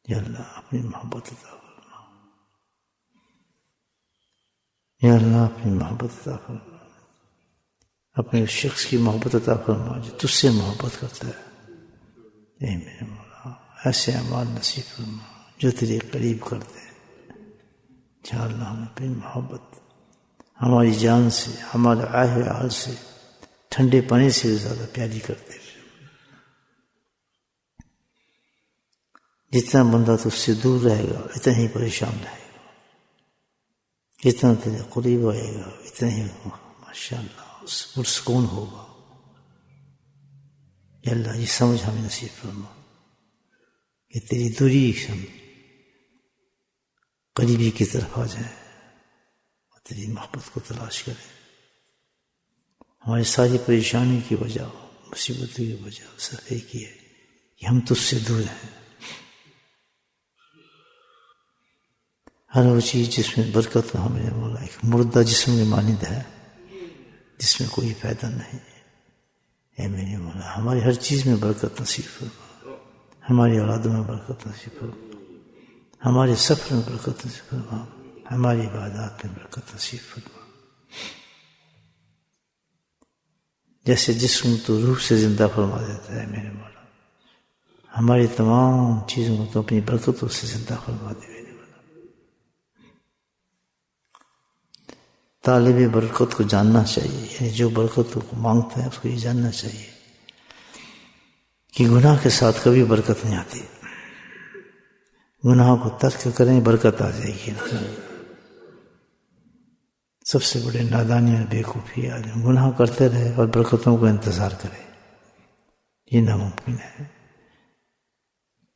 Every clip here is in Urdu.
یا اللہ اپنی محبت عطا فرما، یا اللہ اپنی محبت عطا فرما، اپنے اس شخص کی محبت عطا فرما جو تجھ سے محبت کرتا ہے۔ اے میرے مولا ایسے اعمال نصیب فرما جو تیرے قریب کرتے ہیں۔ یا اللہ ہمیں اپنی محبت ہماری جان سے، ہمارے آہ و حال سے، ٹھنڈے پانی سے زیادہ پیاری کرتے ہیں۔ جتنا بندہ تجھ سے دور رہے گا اتنا ہی پریشان رہے گا، جتنا تیرے قریب آئے گا اتنا ہی ماشاءاللہ پرسکون ہوگا۔ یا اللہ یہ سمجھ ہمیں نصیب فرما کہ تیری دوری ہم قریبی کی طرف آ جائیں اور تیری محبت کو تلاش کریں۔ ہماری ساری پریشانی کی وجہ، مصیبتوں کی وجہ صرف ایک ہی ہے کہ ہم تجھ سے دور ہیں۔ ہر وہ چیز جس میں برکت نہ ہو میرے مولا ایک مردہ جسم کی مانند ہے جس میں کوئی فائدہ نہیں۔ اے میرے مولا ہماری ہر چیز میں برکت نصیب فرما، ہماری اولادوں میں برکت نصیب فرما، ہمارے سفر میں برکت نصیب فرما، ہماری عبادات میں برکت نصیب فرما۔ جیسے جسم تو روح سے زندہ فرما دیتا ہے میرے مولا، ہماری تمام چیزوں کو تو اپنی برکتوں سے زندہ فرما دے میرے مولا۔ طالب برکت کو جاننا چاہیے، یعنی جو برکتوں کو مانگتا ہے اس کو یہ جاننا چاہیے کہ گناہ کے ساتھ کبھی برکت نہیں آتی۔ گناہ کو ترک کریں برکت آ جائے گی۔ سب سے بڑے نادانی اور بیوقوفی آدمی گناہ کرتے رہے اور برکتوں کو انتظار کرے، یہ ناممکن ہے۔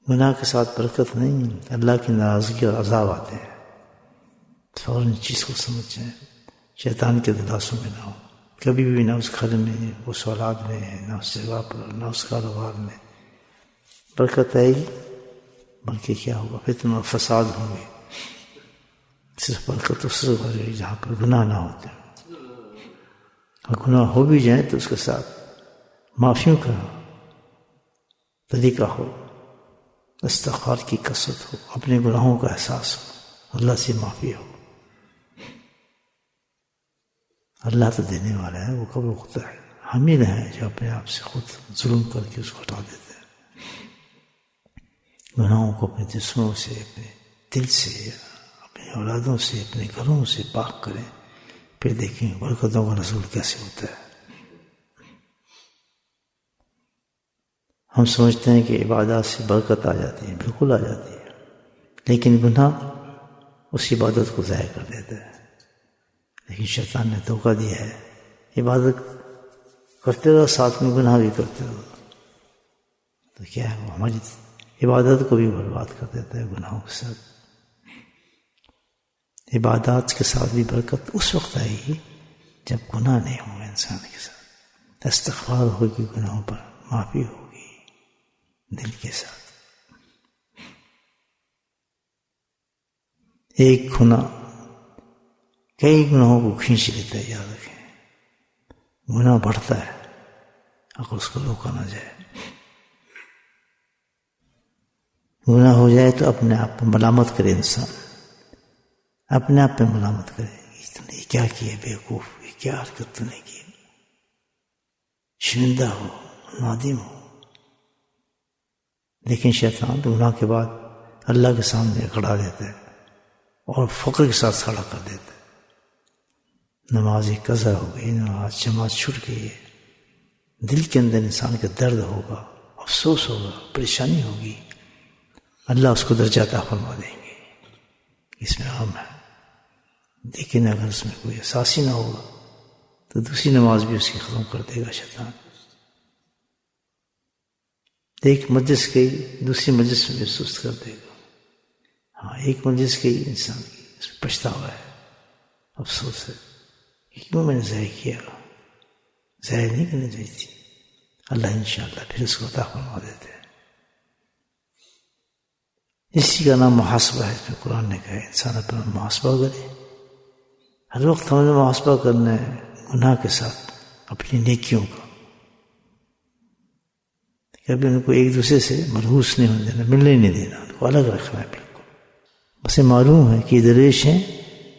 گناہ کے ساتھ برکت نہیں، اللہ کی ناراضگی اور عذاب آتے ہیں۔ فوراً چیز کو سمجھ جائیں، شیطان کے دلاسوں میں نہ ہو، کبھی بھی نہ اس گھر میں، اس اولاد میں، نہ اس جگہ پر، نہ اس کاروبار میں برکت آئے گی، بلکہ کیا ہوگا فتنہ اور فساد ہوں گے۔ صرف برکت اس جگہ ہے جہاں پر گناہ نہ ہوتے، اور گناہ ہو بھی جائیں تو اس کے ساتھ معافیوں کا طریقہ ہو، استغفار کی کثرت ہو، اپنے گناہوں کا احساس ہو، اللہ سے معافی ہو۔ اللہ تو دینے والا ہے، وہ قبول کرتا ہے، ہم ہی ہیں جو اپنے آپ سے خود ظلم کر کے اس کو ہٹا دیتے ہیں۔ گناہوں کو اپنے جسموں سے، اپنے دل سے، اپنے اولادوں سے، اپنے گھروں سے پاک کریں، پھر دیکھیں برکتوں کا نزول کیسے ہوتا ہے۔ ہم سمجھتے ہیں کہ عبادات سے برکت آ جاتی ہے، بالکل آ جاتی ہے، لیکن گناہ اس عبادت کو ضائع کر دیتا ہے۔ لیکن شیطان نے دھوکہ دیا ہے، عبادت کرتے رہو ساتھ میں گناہ بھی کرتے رہو، تو کیا ہے وہ ہماری عبادت کو بھی برباد کر دیتا ہے گناہوں کے ساتھ۔ عبادات کے ساتھ بھی برکت اس وقت آئے گی جب گناہ نہیں ہوگا انسان کے ساتھ، استغفار ہوگی، گناہوں پر معافی ہوگی دل کے ساتھ۔ ایک گناہ کئی گناہوں کو کھینچ لیتا ہے، یاد رکھیں۔ گناہ بڑھتا ہے اگر اس کو روکا نہ جائے۔ گناہ ہو جائے تو اپنے آپ کو ملامت کرے انسان، اپنے آپ پہ ملامت کرے، تو نے کیا کیا بیوقوف، یہ کیا حرکت تو نہیں کی، شرمندہ ہو، نادم ہو۔ لیکن شیطان گناہ کے بعد اللہ کے سامنے کھڑا دیتا ہے اور فقر کے ساتھ کھڑا کر دیتا ہے۔ نماز قضا ہو گئی، نماز جماعت چھوٹ گئی ہے، دل کے اندر انسان کا درد ہوگا، افسوس ہوگا، پریشانی ہوگی، اللہ اس کو درجہ عطا فرما دیں گے، اس میں غم ہے۔ لیکن اگر اس میں کوئی احساس ہی نہ ہوگا تو دوسری نماز بھی اس کی ختم کر دے گا شیطان۔ ایک مجلس گئی دوسری مجلس میں بھی سست کر دے گا۔ ہاں ایک مجلس گئی انسان کی، اس میں پچھتاوا ہے، افسوس ہے، کیوں میں نے ضائع کیا، ضائع نہیں کرنی چاہیے تھی۔ اللہ انشاءاللہ پھر اس کو عطا فرما دیتے ہیں۔ اسی کا نام محاسبہ ہے، اس میں قرآن نے کہا ہے انسان اپنا محاسبہ کرے۔ ہر وقت ہمیں محاسبہ کرنا ہے گناہ کے ساتھ اپنی نیکیوں کا، کہ کبھی ان کو ایک دوسرے سے مرہوس نہیں ہونے دینا، ملنے نہیں دینا، ان کو الگ رکھنا ہے بالکل. بس معلوم ہے کہ درویش ہیں،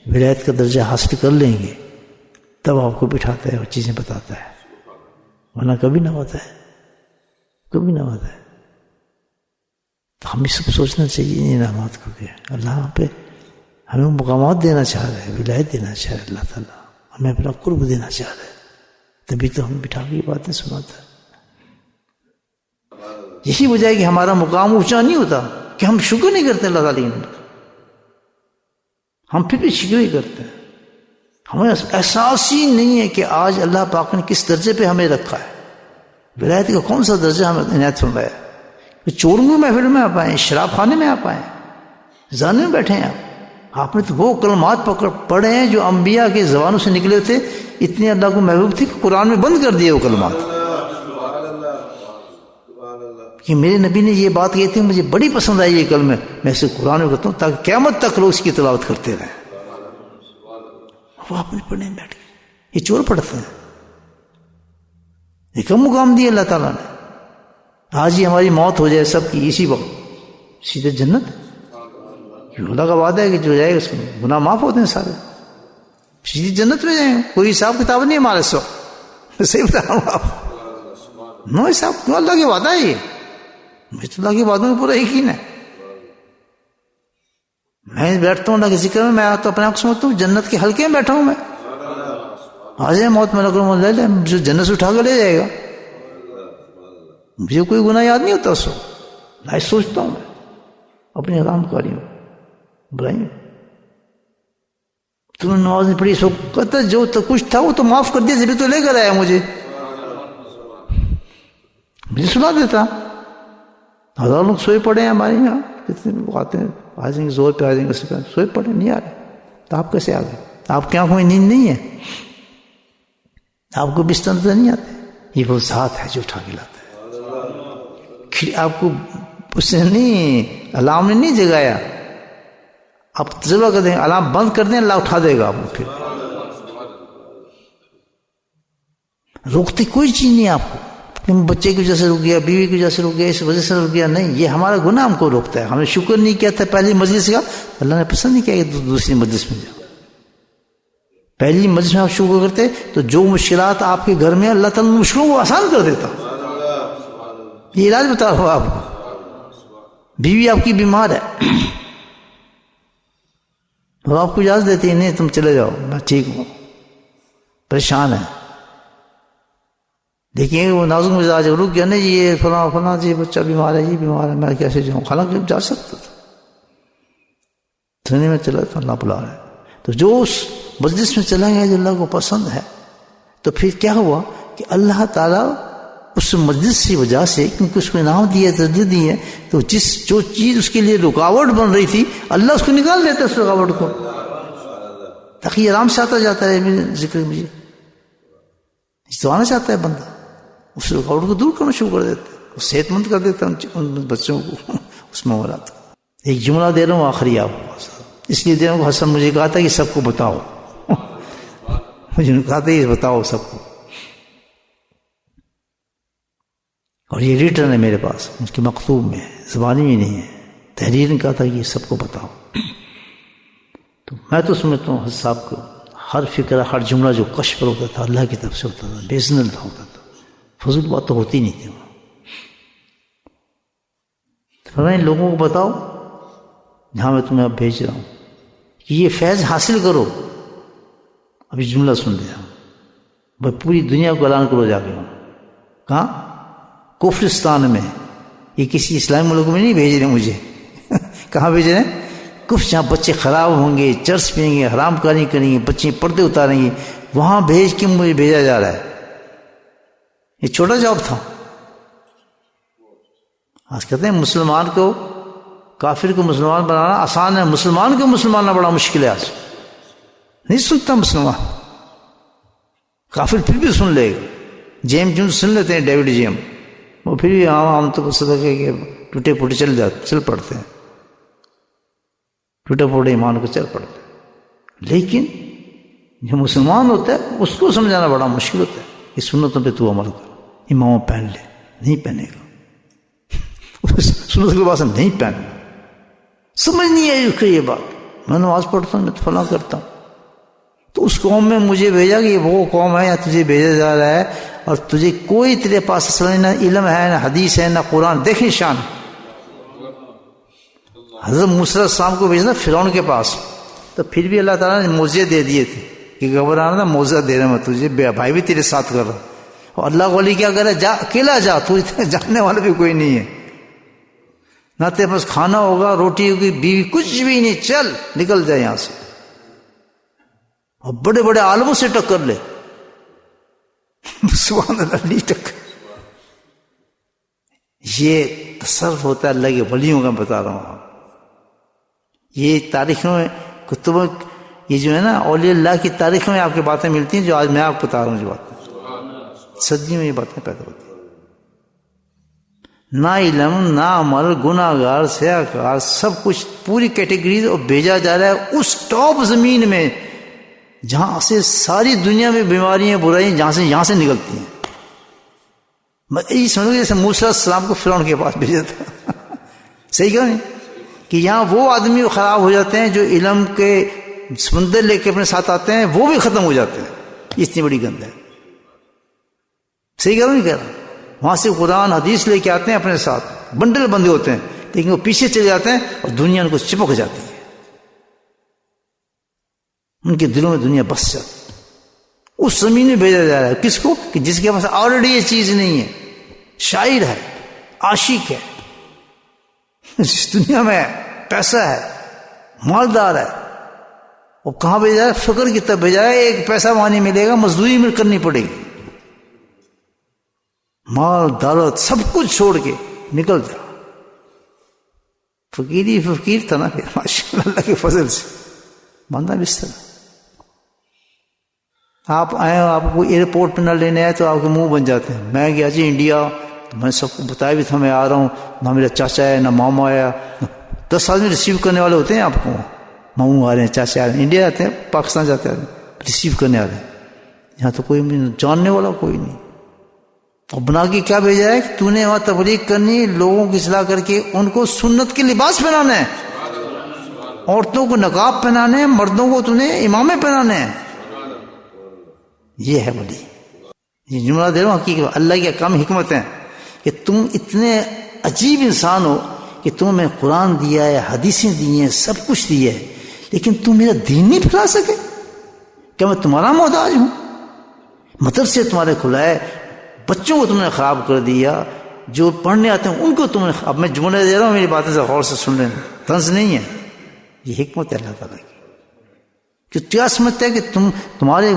ولایت کا درجہ حاصل کر لیں گے تب آپ کو بٹھاتا ہے اور چیزیں بتاتا ہے، ورنہ کبھی نہ ہوتا ہے، کبھی نہ ہوتا ہے. تو ہمیں سب سوچنا چاہیے انعامات کو کہ اللہ پہ ہمیں مقامات دینا چاہ رہا ہے، ولایت دینا چاہ رہا ہے، اللہ تعالیٰ ہمیں اپنا قرب دینا چاہ رہا ہے، تبھی تو ہم بٹھا کے یہ باتیں سناتا ہے. یہی وجہ ہے کہ ہمارا مقام اونچا نہیں ہوتا کہ ہم شکر نہیں کرتے اللہ تعالیٰ کی، ہم پھر بھی شکر ہی کرتے ہیں. ہمیں احساس ہی نہیں ہے کہ آج اللہ پاک نے کس درجے پہ ہمیں رکھا ہے، ولایت کا کون سا درجہ ہمیں عنایت فرمایا ہے. چوروں کی محفل میں آپ آئیں، شراب خانے میں آپ آئیں، زانے میں بیٹھے ہیں آپ نے تو وہ کلمات پڑھے ہیں جو انبیاء کے زبانوں سے نکلے تھے، اتنے اللہ کو محبوب تھی کہ قرآن میں بند کر دیے وہ کلمات کہ میرے نبی نے یہ بات کہی تھی، مجھے بڑی پسند آئی یہ کلمہ، میں اسے قرآن میں کرتا ہوں تاکہ قیامت تک لوگ اس کی تلاوت کرتے رہیں. وہ آپ نے پڑھنے میں بیٹھ گئے، یہ چور پڑھتے ہیں. یہ کم مقام دیا اللہ تعالیٰ نے. آج ہی ہماری موت ہو جائے سب کی اسی وقت، سیدھے جنت. اللہ کا وعدہ ہے کہ جو جائے گا اس کو گناہ معاف ہوتے ہیں سارے، سیدھی جنت میں جائیں. کوئی حساب کتاب نہیں ہمارے سو، صحیح بتا رہا ہوں آپ، نو حساب. کیوں؟ اللہ کے وعدہ ہے یہ، مجھے تو اللہ کے وعدوں میں پورا یقین ہے. میں بیٹھتا ہوں اللہ کے ذکر میں تو اپنے آپ کو سمجھتا ہوں جنت کے حلقے میں بیٹھا ہوں میں. آ جائے موت میں لگوں لے لے، جو جنت سے اٹھا کر لے جائے گا. مجھے کوئی گناہ یاد نہیں ہوتا اس وقت، میں سوچتا ہوں میں اپنی حرام کاریوں برائیوں. تم نے نماز نہیں پڑھی، سو کہتا جو تو کچھ تھا وہ تو معاف کر دیا، جبھی تو لے کر آیا مجھے سنا دیتا. ہزار لوگ سوئے پڑے ہیں ہمارے یہاں، کتنے لوگ آتے ہیں، آ جائیں گے زور پہ آ جائیں گے، سوئے پڑے نہیں آ رہے. تو آپ کیسے آ گئے؟ آپ کی آنکھوں میں نیند نہیں ہے؟ آپ کو بستر نظر نہیں آتے؟ یہ وہ ذات ہے جو اٹھا کے لاتا ہے. آپ کو اس نے نہیں، الارم نے نہیں جگایا. آپ تجربہ کر دیں، الارم بند کر دیں، اللہ اٹھا دے گا آپ کو. پھر روکتی کوئی چیز نہیں آپ کو کہ بچے کی وجہ سے رک گیا، بیوی کی وجہ سے رک گیا، اس وجہ سے رک گیا. نہیں، یہ ہمارا گناہ ہم کو روکتا ہے. ہم نے شکر نہیں کیا تھا پہلی مجلس کا، اللہ نے پسند نہیں کیا کہ دوسری مجلس میں جاؤ. پہلی مجلس میں آپ شکر کرتے تو جو مشکلات آپ کے گھر میں، اللہ تعالیٰ مشکلوں کو آسان کر دیتا. یہ علاج بتا رہا ہوں آپ کو. بیوی آپ کی بیمار ہے، وہ آپ کو اجازت دیتی ہے، نہیں تم چلے جاؤ، میں ٹھیک ہوں، پریشان ہے. دیکھیں وہ نازک مزاج رک گیا، نہیں یہ فلاں فلاں جی بچہ بیمار ہے، یہ بیمار ہے، میں کیسے جاؤں؟ حالانکہ جا سکتا تھا، سننے میں چلا تو اللہ بلا رہا ہے. تو جو اس مجلس میں چلا گیا جو اللہ کو پسند ہے، تو پھر کیا ہوا کہ اللہ تعالیٰ اس مجلس کی وجہ سے، کیونکہ اس کو انعام دیا، ترجیح دی ہے، تو جو چیز اس کے لیے رکاوٹ بن رہی تھی، اللہ اس کو نکال دیتا ہے اس رکاوٹ کو، تاکہ یہ آرام سے آتا جاتا ہے. میرے ذکر مجھے تو آنا چاہتا ہے بندہ، اس رکاوٹ کو دور کرنا شروع کر دیتا ہے، صحت مند کر دیتا ہے ان بچوں کو اس معاملات کو. ایک جملہ دے رہا ہوں آخری آپ کو، اس لیے دے رہا ہوں. حسن مجھے کہا تھا کہ سب کو بتاؤ، مجھے کہا تھا یہ بتاؤ سب کو، اور یہ ریٹرن ہے میرے پاس، اس کے مکتوب میں، زبانی میں نہیں ہے، تحریر نے کہا تھا کہ یہ سب کو بتاؤ. تو میں تو سمجھتا ہوں حضرت صاحب کو ہر فکر، ہر جملہ جو کشف پر ہوتا تھا اللہ کی طرف سے ہوتا تھا، بے اللہ ہوتا تھا، فضول بات تو ہوتی نہیں تھی. فرمائیں لوگوں کو بتاؤ جہاں میں تمہیں اب بھیج رہا ہوں کہ یہ فیض حاصل کرو. ابھی جملہ سن لیا، بھائی پوری دنیا کو اعلان کرو جا کے. کہاں؟ کفرستان میں. یہ کسی اسلامی ملک میں نہیں بھیج رہے مجھے. کہاں بھیج رہے ہیں؟ کفر، جہاں بچے خراب ہوں گے، چرس پئیں گے، حرام کاری کریں گے، بچے پردے اتاریں گے، وہاں بھیج کے مجھے بھیجا جا رہا ہے. یہ چھوٹا جاب تھا. آج کہتے ہیں مسلمان کو، کافر کو مسلمان بنانا آسان ہے، مسلمان کو مسلمان بنانا بڑا مشکل ہے. آج نہیں سنتا مسلمان، کافر پھر بھی سن لے گا. جیم جونز سن لیتے ہیں، ڈیوڈ جیم، وہ پھر بھی عام تو صدقے کے ٹوٹے پھوٹے چل پڑتے ہیں، ٹوٹے پھوٹے ایمان کو چل پڑتے ہیں. لیکن جو مسلمان ہوتا ہے اس کو سمجھانا بڑا مشکل ہوتا ہے. اس سنتوں پہ تو عمل کر، امام پہن لے، نہیں پہنے گا. سنت کے لباس نہیں پہننا. سمجھ نہیں آئی اس کو یہ بات. میں نماز پڑھتا ہوں، میں تو فلاں کرتا ہوں. تو اس قوم میں مجھے بھیجا کہ یہ وہ قوم ہے یا تجھے بھیجا جا رہا ہے اور تجھے کوئی تیرے پاس اصل نہ علم ہے نہ حدیث ہے نہ قرآن. دیکھیں شان. حضرت موسیٰ علیہ السلام کو بھیجنا فرعون کے پاس، تو پھر بھی اللہ تعالیٰ نے معجزے دے دیے تھے کہ گھبرانا، معجزہ دے رہا میں تجھے، بھائی بھی تیرے ساتھ کر رہا. اور اللہ کو علی کیا کرے، جا اکیلا جا، تو جاننے والا بھی کوئی نہیں ہے، نہ تیرے پاس کھانا ہوگا، روٹی ہوگی، بیوی، کچھ بھی نہیں، چل نکل جائے یہاں سے اور بڑے بڑے عالموں سے ٹکر لے. سبحان اللہ، نہیں ٹکر. یہ تصرف ہوتا ہے اللہ کے ولیوں کا، بتا رہا ہوں. یہ تاریخوں میں کتبوں، یہ جو ہے نا اولیاء اللہ کی تاریخوں میں آپ کی باتیں ملتی ہیں جو آج میں آپ کو بتا رہا ہوں. جو باتیں صدیوں میں یہ باتیں پیدا ہوتی ہیں. نہ علم، نہ عمل، گناہ گار، سیاہ کار، سب کچھ پوری کیٹیگریز، اور بھیجا جا رہا ہے اس ٹاپ زمین میں جہاں سے ساری دنیا میں بیماریاں، برائیاں یہاں سے نکلتی ہیں. میں یہی سمجھوں جیسے موسیٰ علیہ السلام کو فرعون کے پاس بھیجا تھا. صحیح کہا نہیں کہ یہاں وہ آدمی خراب ہو جاتے ہیں جو علم کے سمندر لے کے اپنے ساتھ آتے ہیں، وہ بھی ختم ہو جاتے ہیں. اتنی بڑی گند ہے. صحیح کہہ رہا نہیں کہہ رہا. وہاں سے قرآن حدیث لے کے آتے ہیں اپنے ساتھ، بنڈل بندے ہوتے ہیں، لیکن وہ پیچھے چلے جاتے ہیں اور دنیا ان کو چپک جاتی ہے. ان کے دلوں میں دنیا بس جاتی. اس زمین میں بھیجا جا رہا ہے کس کو، کہ جس کے پاس آلریڈی یہ چیز نہیں ہے. شاعر ہے، عاشق ہے، جس دنیا میں پیسہ ہے، مالدار ہے، وہ کہاں بھیجا ہے؟ فقر کی طرف بھیجا ہے. ایک پیسہ وہاں نہیں ملے گا، مزدوری میں کرنی پڑے گی. مال دولت سب کچھ چھوڑ کے نکل جا. فقیری فقیر تھا نا پھر، ماشاء اللہ کے فضل سے باندھا بستر. آپ آئے، آپ کو ایئرپورٹ پہ نہ لینے آئے تو آپ کے منہ بن جاتے ہیں. میں گیا جی انڈیا، تو میں سب کو بتایا بھی تھا میں آ رہا ہوں. نہ میرا چاچا ہے، نہ ماما آیا. 10 آدمی ریسیو کرنے والے ہوتے ہیں آپ کو. ماموں آ رہے ہیں، چاچا آ رہے ہیں. انڈیا آتے ہیں، پاکستان جاتے ہیں، ریسیو کرنے آ رہے ہیں. یہاں تو کوئی جاننے والا کوئی نہیں. اور بنا کے کیا بھیجا ہے کہ تو نے وہاں تبلیغ کرنی، لوگوں کی اصلاح کر کے ان کو سنت کے لباس پہنانے ہیں. عورتوں کو نقاب پہنانے ہیں، مردوں کو تو نے امامے پہنانے ہیں. یہ ہے ولی. یہ جملہ دے رہا ہوں حقیقت. اللہ کی کم حکمت ہے کہ تم اتنے عجیب انسان ہو کہ تمہیں میں قرآن دیا ہے، حدیثیں دی ہیں، سب کچھ دیا ہے، لیکن تم میرا دین نہیں پھیلا سکے. کیا میں تمہارا محتاج ہوں؟ مدرسے تمہارے کھلائے، بچوں کو تم نے خراب کر دیا. جو پڑھنے آتے ہیں ان کو تم نے. اب میں جملے دے رہا ہوں، میری باتیں سے غور سے سن لینا، طنز نہیں ہے. یہ حکمت ہے اللہ تعالیٰ کی. کہ کیا سمجھتا ہے کہ تمہارے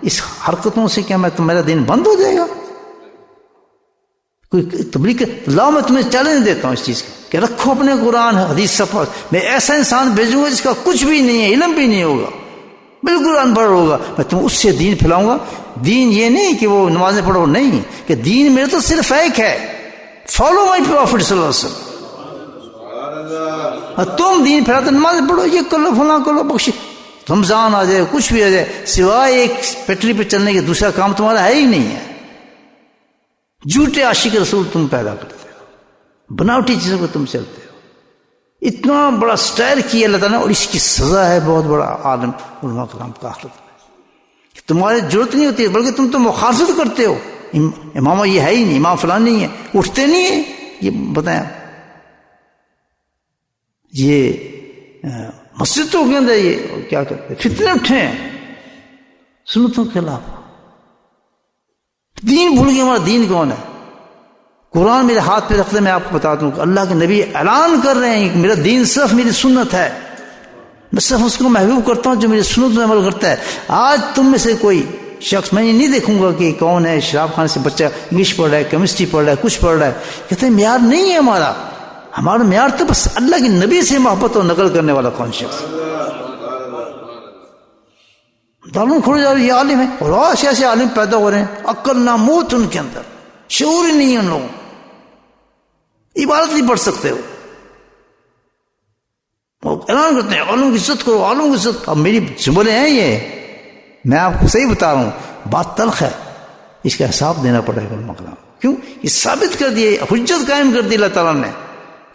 اس حرکتوں سے کیا میرا دین بند ہو جائے گا؟ کوئی تبلیغ لاؤ، میں تمہیں چیلنج دیتا ہوں اس چیز کا کہ رکھو اپنے قرآن حدیث سفر. میں ایسا انسان بھیجوں گا جس کا کچھ بھی نہیں ہے، علم بھی نہیں ہوگا، بالکل ان پڑھ ہوگا. میں تم اس سے دین پھیلاؤں گا. دین یہ نہیں کہ وہ نمازیں پڑھو، نہیں، کہ دین میرے تو صرف ایک ہے، فالو مائی پروفٹ صلی اللہ علیہ وسلم. تم دین پھیلاتے نمازیں پڑھو، یہ کر لو، فلاں کر لو، بخش. رمضان آ جائے، کچھ بھی آ جائے، سوائے ایک پیٹری پہ چلنے کے دوسرا کام تمہارا ہے ہی نہیں ہے. جھوٹے عاشق رسول تم پیدا کرتے ہو، بناوٹی چیزوں کو تم چلتے ہو. اتنا بڑا سٹائر کیا اللہ تعالیٰ نے، اور اس کی سزا ہے بہت بڑا عالم علماء کرام کا آخرت میں. تمہاری ضرورت نہیں ہوتی ہے، بلکہ تم تو مخالفت کرتے ہو. امامہ یہ ہے ہی نہیں، امام فلان نہیں ہے، اٹھتے نہیں ہیں. یہ بتائیں، یہ مسجدوں کے اندر یہ کیا کرتے ہیں؟ فتنے اٹھے ہیں سنتوں کے خلاف. دین بھول گئے. ہمارا دین کون ہے؟ قرآن میرے ہاتھ پہ رکھتے میں آپ کو بتا دوں کہ اللہ کے نبی اعلان کر رہے ہیں کہ میرا دین صرف میری سنت ہے. میں صرف اس کو محبوب کرتا ہوں جو میری سنت میں عمل کرتا ہے. آج تم میں سے کوئی شخص، میں یہ نہیں دیکھوں گا کہ کون ہے شراب خانے سے بچہ انگلش پڑھ رہا ہے، کیمسٹری پڑھ رہا ہے، کچھ پڑھ رہا ہے. کہتے ہیں معیار نہیں ہے ہمارا معیار تو بس اللہ کے نبی سے محبت اور نقل کرنے والا کون شخص. دارون کھڑے جا رہے یہ عالم ہے، اور ایسے عالم پیدا ہو رہے ہیں، عقل ناموت ان کے اندر، شعور ہی نہیں ہے ان لوگوں. عبادت نہیں پڑھ سکتے ہو، اعلان کرتے ہیں عالم کی عزت کرو، عالم کی عزت. اب میری جملے ہیں یہ، میں آپ کو صحیح بتا رہا ہوں، بات تلخ ہے، اس کا حساب دینا پڑے گا علماء کرام. کیوں؟ یہ ثابت کر دیے، حجت قائم کر دی اللہ تعالیٰ نے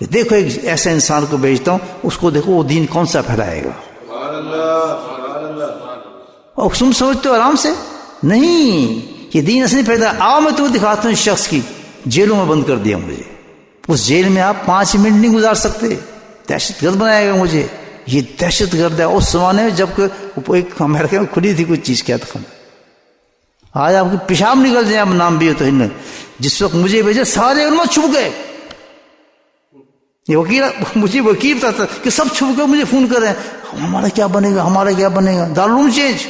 کہ دیکھو ایک ایسا انسان کو بھیجتا ہوں، اس کو دیکھو وہ دین کون سا پھیلائے گا. اور تم سمجھتے ہو آرام سے، نہیں، یہ دین اصل نہیں پھیلتا. آؤ میں تمہیں دکھاتا ہوں اس شخص کی جیلوں میں بند کر دیا مجھے، اس جیل میں آپ 5 منٹ نہیں گزار سکتے، دہشت گرد بنائے گا مجھے. یہ دہشت گرد ہے. اس زمانے میں جب کہ ایک امریکہ میں کھلی تھی کوئی چیز، کیا تھا، آج آپ کی پیشاب نکل جائے، اب نام بھی ہو تو ہن. جس وقت مجھے بھیجے سارے علماء چھپ گئے. یہ وکیل مجھے وکیل تھا کہ سب چھپ گئے مجھے فون کر رہے ہیں، ہمارا کیا بنے گا، ہمارا کیا بنے گا. دارالعلوم چینج،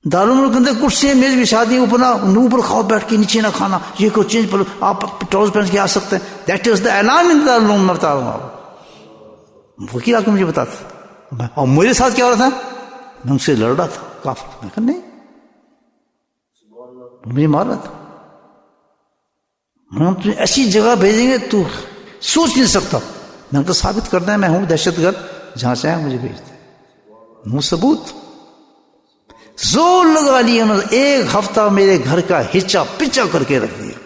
دارالعلوم کے اندر کرسی میز بچھا دی، اوپر کھاؤ بیٹھ کے، نیچے نہ کھانا، یہ کو چینج پر آپ ٹراؤز پہن کے آ سکتے ہیں. دیٹ از دا اعلان ان دارالعلوم. میں بتا رہا ہوں آپ، وکیل آ کے مجھے بتاتا. اور میرے ساتھ کیا ہو رہا تھا، میں ان سے لڑ رہا تھا کافی. میں کہا نہیں، مجھے مار رہا تھا. ہم تجھے ایسی جگہ بھیجیں گے تو سوچ نہیں سکتا. میں نے تو ثابت کرنا ہے میں ہوں دہشت گرد، جہاں چاہے مجھے بھیج دیں. منہ ثبوت. زور لگا لیا انہوں نے، 1 ہفتہ میرے گھر کا ہچا پچا کر کے رکھ دیا،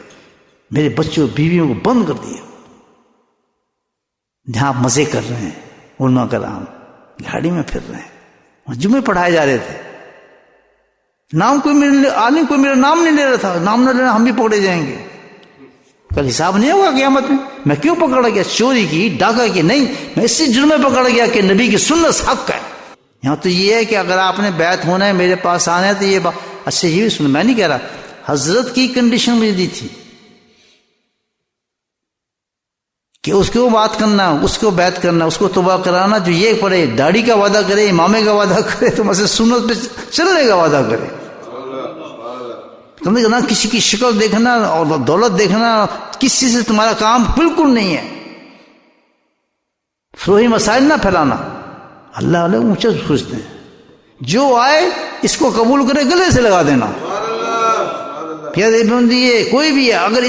میرے بچوں بیویوں کو بند کر دیا. جہاں آپ مزے کر رہے ہیں، علماء کرام گاڑی میں پھر رہے ہیں، جمعے پڑھائے جا رہے تھے. نام کوئی میرے عالم کوئی میرا نام نہیں لے رہا تھا. نام نہ لینا ہم بھی پکڑے جائیں گے، کل حساب نہیں ہوگا قیامت میں. میں کیوں پکڑا گیا، چوری کی، ڈاکہ کی؟ نہیں، میں اسی جرم میں پکڑا گیا کہ نبی کی سنت حق ہے. یہاں تو یہ ہے کہ اگر آپ نے بیعت ہونا ہے، میرے پاس آنا ہے تو یہ اچھا یہ بھی سن. میں نہیں کہہ رہا، حضرت کی کنڈیشن مجھے دی تھی کہ اس کو بات کرنا، اس کو بیعت کرنا، اس کو توبہ کرانا. جو یہ پڑھے، داڑھی کا وعدہ کرے، امامے کا وعدہ کرے، تو مسجد سنت پہ چلنے کا وعدہ کرے. تم نے کہنا کسی کی شکل دیکھنا اور دولت دیکھنا، کسی سے تمہارا کام بالکل نہیں ہے. فروہی مسائل نہ پھیلانا. اللہ علیہ اونچا سوچتے ہیں، جو آئے اس کو قبول کرے، گلے سے لگا دینا. یہ کوئی بھی ہے، اگر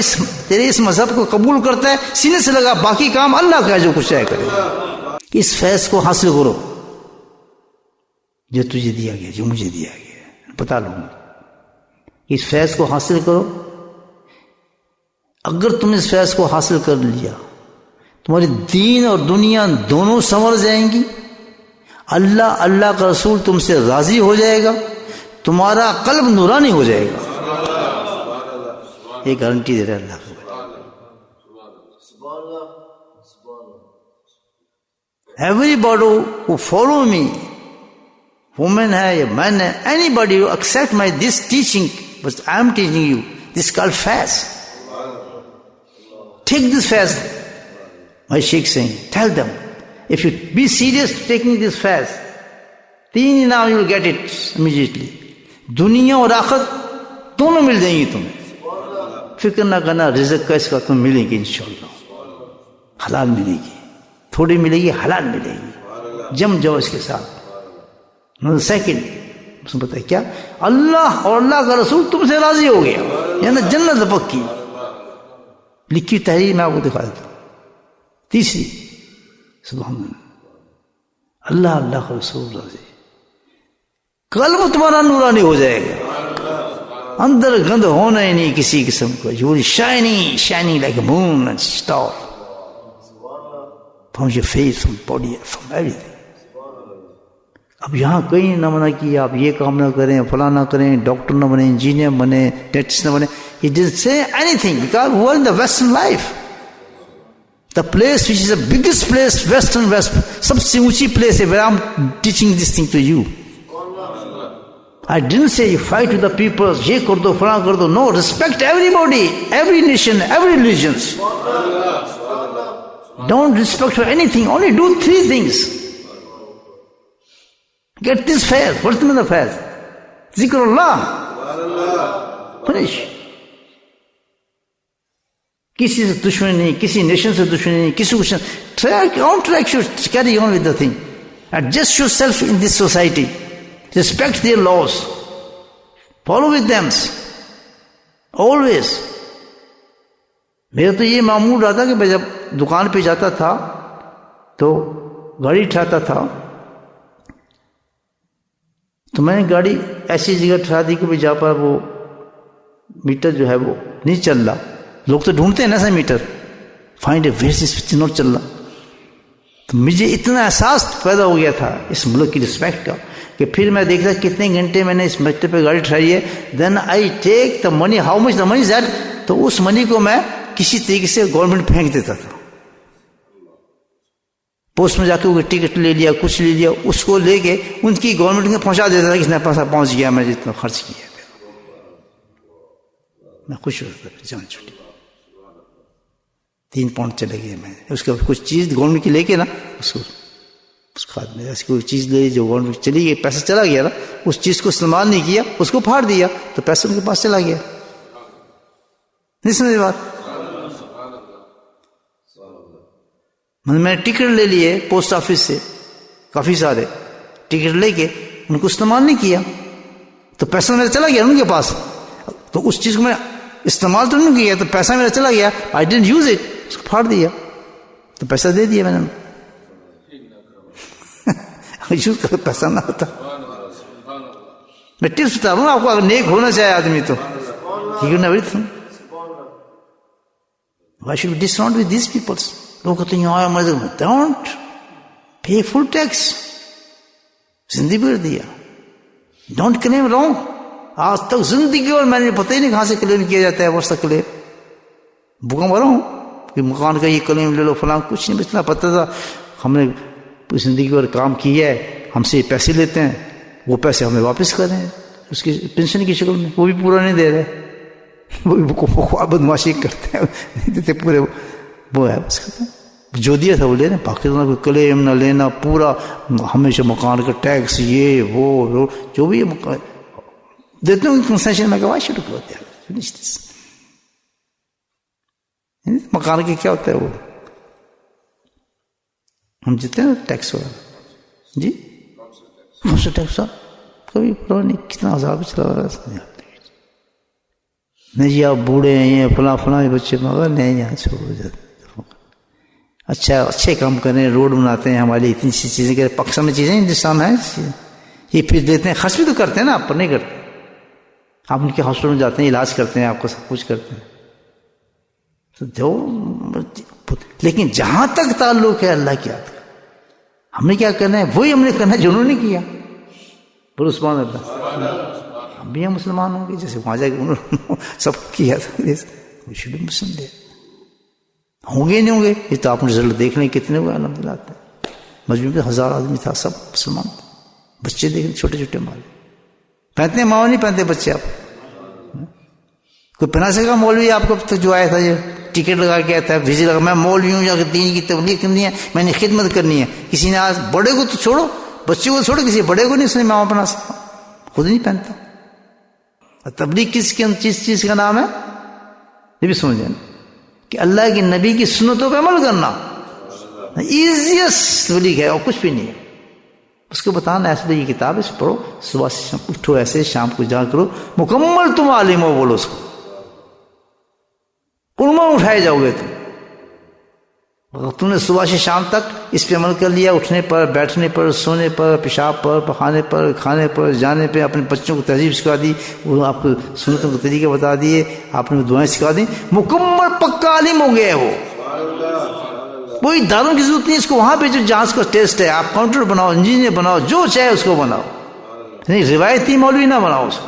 تیرے اس مذہب کو قبول کرتا ہے، سینے سے لگا، باقی کام اللہ کا جو کچھ چاہے کرے. اس فیض کو حاصل کرو جو تجھے دیا گیا، جو مجھے دیا گیا، بتا لوں گا. اس فیض کو حاصل کرو. اگر تم اس فیض کو حاصل کر لیا، تمہاری دین اور دنیا دونوں سنور جائیں گی. اللہ کا رسول تم سے راضی ہو جائے گا، تمہارا قلب نورانی ہو جائے گا. یہ گارنٹی دے رہا ہے اللہ کو. Everybody who follow me, woman ہے یا man ہے, anybody who accept my this teaching, but I am teaching you, this is called fast. Take this fast. My sheikh saying, tell them, if you be serious taking this fast, then now you will get it immediately. دنیا اور آخرت دونوں مل جائیں گی تمہیں. فکر نہ کرنا رزق کا، اس کا تم ملے گی انشاءاللہ. حلال ملے گی، تھوڑی ملے گی، حلال ملے گی. جم جاؤ اس کے ساتھ. سیکنڈ اس میں پتہ ہے کیا، اللہ اور اللہ کا رسول تم سے راضی ہو گیا، یعنی جنت پکی. لکھی تحریر میں آپ کو دکھا دیتا ہوں. تیسری، سبحان اللہ، اللہ کا رسول راضی، قلب تمہارا نورانی ہو جائے گا، اندر گند ہونا ہی نہیں کسی قسم کو. You will shining like a moon and star from your face, from body, from everything. اب یہاں کہیں نہ منع کیا آپ یہ کام نہ کریں، فلاں نہ کریں، ڈاکٹر نہ بنیں، انجینئر بنیں، ڈیٹس نہ بنیں. He didn't say anything because we are in the Western life. The place which is the biggest place, Western West, سب سے اونچی place ہے, where I'm teaching this thing to you. I didn't say you fight with the people, یہ کر دو فلاں کر دو. No, respect everybody, every nation, every religion. Don't respect for anything, only do 3 things. Get this fast. What's the meaning of fast? Zikrullah. Finish. کسی سے دشمنی نہیں، کسی نیشن سے دشمنی نہیں، کسی کو carry on with the thing. Adjust yourself in this society. Respect their laws. Follow with them. Always. میرا تو یہ معمول رہا تھا کہ میں جب دکان پہ جاتا تھا تو گاڑی ٹھہراتا تھا تو میں نے گاڑی ایسی جگہ ٹھہرا دی کہ جہاں پر وہ میٹر جو ہے وہ نہیں چل رہا. لوگ تو ڈھونڈتے ہیں نا ایسا matter. Find a where this note چل رہا. تو مجھے اتنا احساس پیدا ہو گیا تھا اس ملک کی رسپیکٹ کا کہ پھر میں دیکھتا کتنے گھنٹے میں نے اس مکتب پہ گاڑی ٹھہرائی ہے. دین آئی ٹیک دا منی, how much the money that, تو اس منی کو میں کسی طریقے سے گورنمنٹ پھینک دیتا تھا. پوسٹ میں جا کے وہ ٹکٹ لے لیا, کچھ لے لیا, اس کو لے کے ان کی گورنمنٹ میں پہنچا دیتا تھا کہ اتنا پیسہ پہنچ گیا, میں جتنا خرچ کیا. میں خوش ہوتا تھا, جان چھوٹی 3 پاؤنڈ چلے گئے. میں اس کا کچھ چیز گورنمنٹ کی لے کے نا اس کو آدمی ایسی کوئی چیز لے جو گورنمنٹ چلی گئی, پیسہ چلا گیا نا, اس چیز کو استعمال نہیں کیا, اس کو پھاڑ دیا تو پیسہ ان کے پاس چلا گیا. نہیں سمجھ بات؟ میں نے ٹکٹ لے لیے پوسٹ آفس سے, کافی سارے ٹکٹ لے کے ان کو استعمال نہیں کیا تو پیسہ میرا چلا گیا ان کے پاس. تو اس چیز کو میں استعمال تو نہیں کیا تو پیسہ میرا چلا گیا. آئی ڈنٹ یوز اٹ, اس کو پھاڑ دیا تو پیسہ دے دیا میں نے. یوز کر پیسہ نہ ہوتا. میں ٹپس بتا رہا ہوں آپ کو, اگر نیک ہونا چاہے آدمی تو why should be surrounded with these peoples. لوگ کہتے ہیں آیا مزے میں, ڈونٹ پے فل ٹیکس, زندگی بھر دیا. Don't claim wrong. آج تک زندگی اور میں نے پتہ ہی نہیں کہاں سے کلیم کیا جاتا ہے. ورثہ کلیم بھوکا مرا ہوں کہ مکان کا یہ کلیم لے لو فلاں, کچھ نہیں بچنا. پتہ تھا ہم نے زندگی اور کام کیا ہے, ہم سے پیسے لیتے ہیں, وہ پیسے ہمیں واپس کر رہے ہیں اس کی پینشن کی شکل میں, وہ بھی پورا نہیں دے رہے, وہ بھی بدماشی کرتے ہیں, نہیں دیتے پورے. وہ ہے بس ختم. جو دیا تھا وہ لینا, پاکستان کو کلیم نہ لینا, پورا ہمیشہ مکان کا ٹیکس یہ وہ جو بھی دیتے ہیں کنسیشن میں. وائی شوڈ گو دیئر, مکان کے کیا ہوتا ہے وہ ہم جیتے ہیں ٹیکس وغیرہ. جی کون سا ٹیکس کبھی پورا نہیں, کتنا عذاب چلا رہا ہے. نہیں جی آپ بوڑھے ہیں یہ فلاں فلاں بچے, مگر نہیں یہاں چھوڑ جاتے. اچھا اچھے کام کریں, روڈ بناتے ہیں ہمارے لیے, اتنی سی چیزیں کریں. پاکستان میں چیزیں ہندوستان ہے یہ پھر دیتے ہیں, خرچ بھی تو کرتے ہیں نا, آپ پر نہیں کرتے. آپ ان کے ہاسپٹل میں جاتے ہیں, علاج کرتے ہیں, آپ کو سب کچھ کرتے ہیں. تو جو لیکن جہاں تک تعلق ہے اللہ کی یاد کا, ہم نے کیا کرنا ہے وہی ہم نے کرنا ہے جو انہوں نے کیا. بولو سبحان اللہ. ہم بھی مسلمان ہوں گے جیسے وہاں جا کے انہوں نے سب کیا تھا. مسلم دے ہوں گے نہیں ہوں گے, یہ تو آپ رزلٹ دیکھ لیں کتنے ہوئے الحمد للہ. مجموعے میں 1000 آدمی تھا, سب مسلمان. بچے دیکھ لیں چھوٹے چھوٹے مال پہنتے ہیں, ماں نہیں پہنتے بچے. آپ کوئی پہنا سکا مولوی آپ کو تو جو آیا تھا یہ ٹکٹ لگا کے آیا تھا, ویزا لگا, میں مولوی ہوں یا دین کی تبلیغ کرنی ہے, میں نے خدمت کرنی ہے. کسی نے آج بڑے کو تو چھوڑو, بچے کو چھوڑو, کسی بڑے کو نہیں سنی میں اپنا خود نہیں پہنتا. تبلیغ کس چیز کا نام ہے یہ بھی سمجھ جائیں کہ اللہ کے نبی کی سنتوں پہ عمل کرنا ایزیسٹ تبلیغ ہے اور کچھ بھی نہیں ہے. اس کو بتانا ایسے یہ کتاب ہے, اس پڑھو, صبح سے شام اٹھو, ایسے شام کو جا کرو, مکمل تم عالم ہو. بولو اس کو علماء اٹھائے جاؤ گے تم نے صبح سے شام تک اس پہ عمل کر لیا. اٹھنے پر, بیٹھنے پر, سونے پر, پیشاب پر, پخانے پر, کھانے پر, جانے پہ, اپنے بچوں کو تہذیب سکھا دی, وہ آپ کو سنتوں کے طریقے بتا دیے, آپ نے دعائیں سکھا دی, مکمل پکا عالم ہو گئے. وہ کوئی داروں کی ضرورت نہیں. اس کو وہاں پہ جو جہاں اس کا ٹیسٹ ہے, آپ کاؤنٹر بناؤ, انجینئر بناؤ, جو چاہے اس کو بناؤ, نہیں روایتی مولوی نہ بناؤ اس کو.